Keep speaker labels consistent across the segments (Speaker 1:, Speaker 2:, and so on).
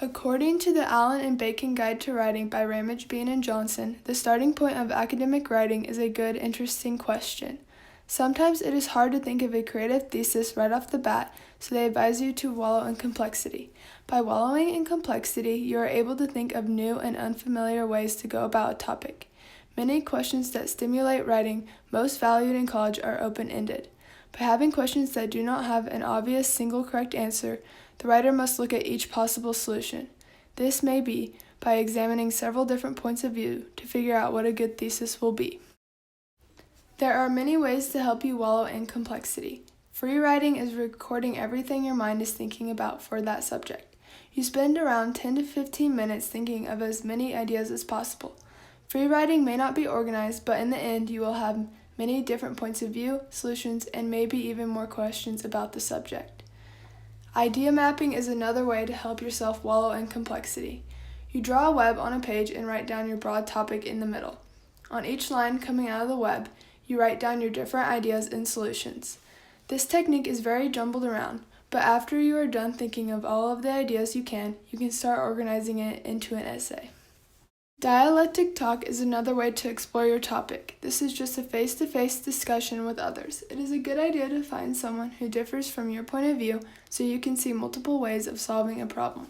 Speaker 1: According to the Allen and Bacon Guide to Writing by Ramage, Bean, and Johnson, the starting point of academic writing is a good, interesting question. Sometimes it is hard to think of a creative thesis right off the bat, so they advise you to wallow in complexity. By wallowing in complexity, you are able to think of new and unfamiliar ways to go about a topic. Many questions that stimulate writing, most valued in college, are open-ended. By having questions that do not have an obvious single correct answer, the writer must look at each possible solution. This may be by examining several different points of view to figure out what a good thesis will be. There are many ways to help you wallow in complexity. Free writing is recording everything your mind is thinking about for that subject. You spend around 10 to 15 minutes thinking of as many ideas as possible. Free writing may not be organized, but in the end you will have many different points of view, solutions, and maybe even more questions about the subject. Idea mapping is another way to help yourself wallow in complexity. You draw a web on a page and write down your broad topic in the middle. On each line coming out of the web, you write down your different ideas and solutions. This technique is very jumbled around, but after you are done thinking of all of the ideas you can start organizing it into an essay. Dialectic talk is another way to explore your topic. This is just a face-to-face discussion with others. It is a good idea to find someone who differs from your point of view so you can see multiple ways of solving a problem.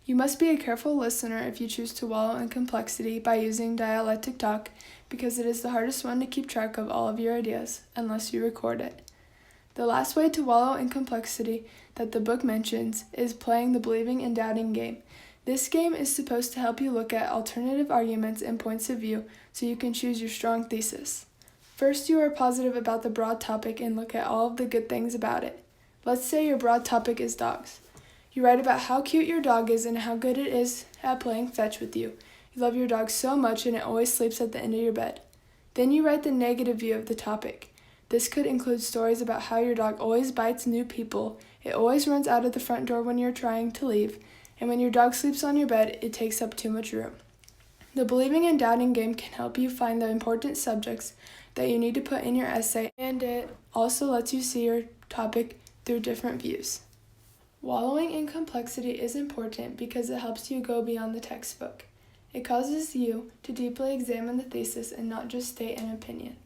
Speaker 1: You must be a careful listener if you choose to wallow in complexity by using dialectic talk, because it is the hardest one to keep track of all of your ideas unless you record it. The last way to wallow in complexity that the book mentions is playing the believing and doubting game. This game is supposed to help you look at alternative arguments and points of view so you can choose your strong thesis. First, you are positive about the broad topic and look at all of the good things about it. Let's say your broad topic is dogs. You write about how cute your dog is and how good it is at playing fetch with you. You love your dog so much and it always sleeps at the end of your bed. Then you write the negative view of the topic. This could include stories about how your dog always bites new people, it always runs out of the front door when you're trying to leave, and when your dog sleeps on your bed, it takes up too much room. The believing and doubting game can help you find the important subjects that you need to put in your essay, and it also lets you see your topic through different views. Wallowing in complexity is important because it helps you go beyond the textbook. It causes you to deeply examine the thesis and not just state an opinion.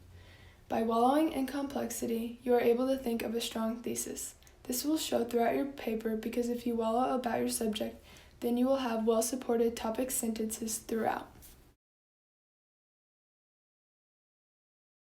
Speaker 1: By wallowing in complexity, you are able to think of a strong thesis. This will show throughout your paper because if you wallow about your subject, then you will have well-supported topic sentences throughout.